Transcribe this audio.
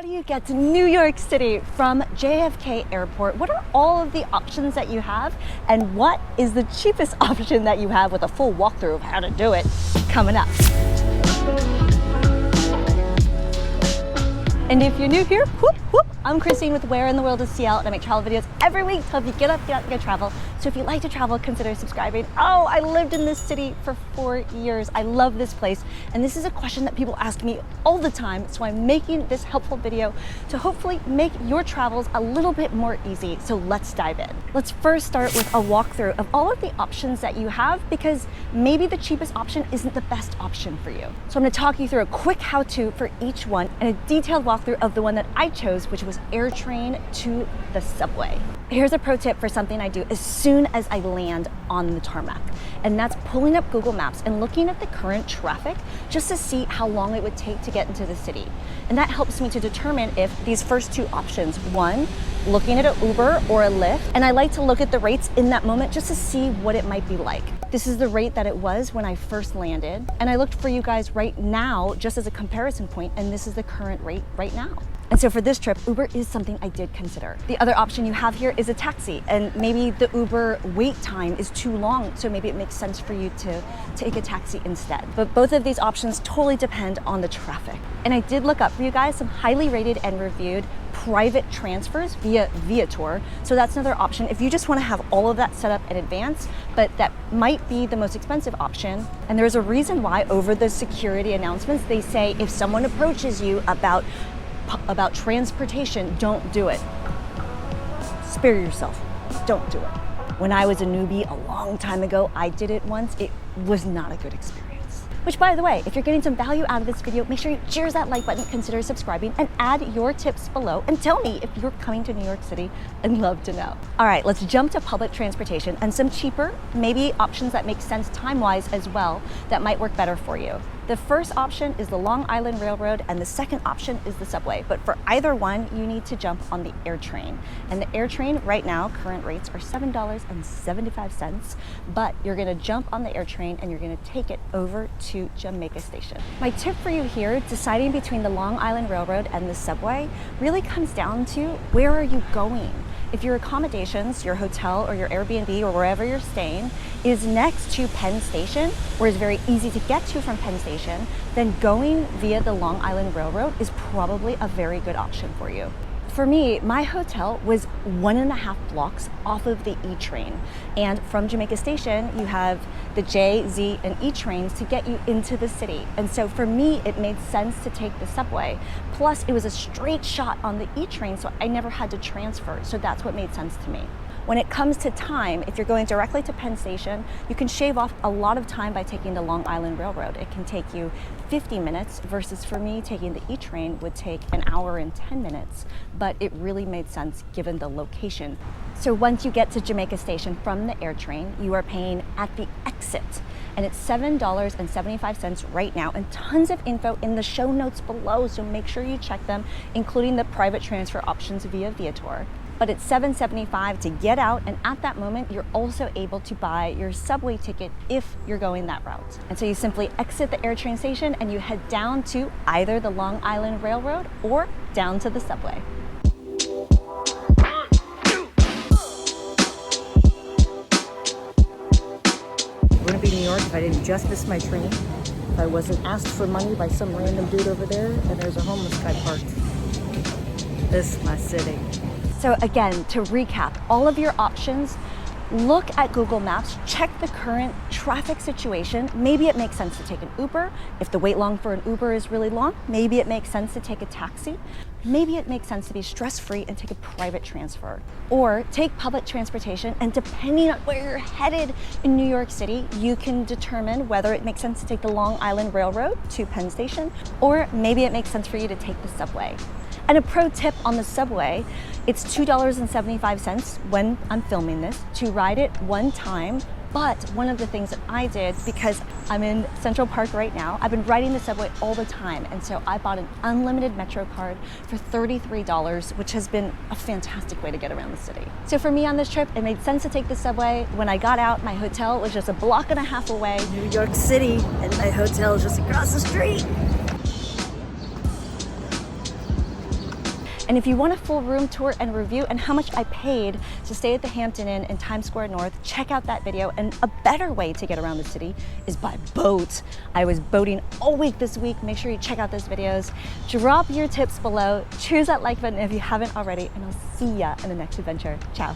do you get to New York City from JFK Airport? What are all of the options that you have? And what is the cheapest option that you have with a full walkthrough of how to do it coming up? And if you're new here, whoop, whoop, I'm Christine with Where in the World is CL, and I make travel videos every week to help you get up, get out, and go travel. So if you like to travel, consider subscribing. Oh, I lived in this city for 4 years. I love this place. And this is a question that people ask me all the time. So I'm making this helpful video to hopefully make your travels a little bit more easy. So let's dive in. Let's first start with a walkthrough of all of the options that you have, because maybe the cheapest option isn't the best option for you. So I'm gonna talk you through a quick how-to for each one and a detailed walkthrough of the one that I chose, which was AirTrain to the subway. Here's a pro tip for something I do as soon as I land on the tarmac, and that's pulling up Google Maps and looking at the current traffic just to see how long it would take to get into the city. And that helps me to determine if these first two options, one, looking at an Uber or a Lyft, and I like to look at the rates in that moment just to see what it might be like. This is the rate that it was when I first landed, and I looked for you guys right now just as a comparison point, and this is the current rate right now. And so for this trip, Uber is something I did consider. The other option you have here is a taxi, and maybe the Uber wait time is too long, so maybe it makes sense for you to take a taxi instead. But both of these options totally depend on the traffic. And I did look up for you guys some highly rated and reviewed private transfers via Viator. So that's another option if you just want to have all of that set up in advance, but that might be the most expensive option. And there's a reason why over the security announcements, they say if someone approaches you about transportation, don't do it. Spare yourself, don't do it. When I was a newbie a long time ago, I did it once. It was not a good experience. Which, by the way, if you're getting some value out of this video, make sure you cheers that like button, consider subscribing, and add your tips below and tell me if you're coming to New York City. I'd love to know. All right, let's jump to public transportation and some cheaper, maybe options that make sense time-wise as well that might work better for you. The first option is the Long Island Railroad, and the second option is the subway. But for either one, you need to jump on the AirTrain. And the AirTrain right now, current rates are $7.75, but you're gonna jump on the AirTrain and you're gonna take it over to Jamaica Station. My tip for you here, deciding between the Long Island Railroad and the subway, really comes down to where are you going? If your accommodations, your hotel or your Airbnb or wherever you're staying is next to Penn Station, or is very easy to get to from Penn Station, then going via the Long Island Railroad is probably a very good option for you. For me, my hotel was 1.5 blocks off of the E train. And from Jamaica Station, you have the J, Z, and E trains to get you into the city. And so for me, it made sense to take the subway. Plus, it was a straight shot on the E train, so I never had to transfer. So that's what made sense to me. When it comes to time, if you're going directly to Penn Station, you can shave off a lot of time by taking the Long Island Railroad. It can take you 50 minutes versus for me, taking the E train would take an hour and 10 minutes, but it really made sense given the location. So once you get to Jamaica Station from the AirTrain, you are paying at the exit, and it's $7.75 right now, and tons of info in the show notes below, so make sure you check them, including the private transfer options via Viator. But it's $7.75 to get out, and at that moment, you're also able to buy your subway ticket if you're going that route. And so you simply exit the AirTrain station and you head down to either the Long Island Railroad or down to the subway. Wouldn't be New York if I didn't just miss my train, if I wasn't asked for money by some random dude over there, and there's a homeless guy parked. This is my city. So again, to recap, all of your options, look at Google Maps, check the current traffic situation. Maybe it makes sense to take an Uber. If the wait long for an Uber is really long, maybe it makes sense to take a taxi. Maybe it makes sense to be stress-free and take a private transfer. Or take public transportation, and depending on where you're headed in New York City, you can determine whether it makes sense to take the Long Island Railroad to Penn Station, or maybe it makes sense for you to take the subway. And a pro tip on the subway, it's $2.75 when I'm filming this to ride it one time. But one of the things that I did, because I'm in Central Park right now, I've been riding the subway all the time. And so I bought an unlimited Metro card for $33, which has been a fantastic way to get around the city. So for me on this trip, it made sense to take the subway. When I got out, my hotel was just 1.5 blocks away. New York City, and my hotel is just across the street. And if you want a full room tour and review and how much I paid to stay at the Hampton Inn in Times Square North, check out that video. And a better way to get around the city is by boat. I was boating all week this week. Make sure you check out those videos. Drop your tips below. Choose that like button if you haven't already, and I'll see ya in the next adventure. Ciao.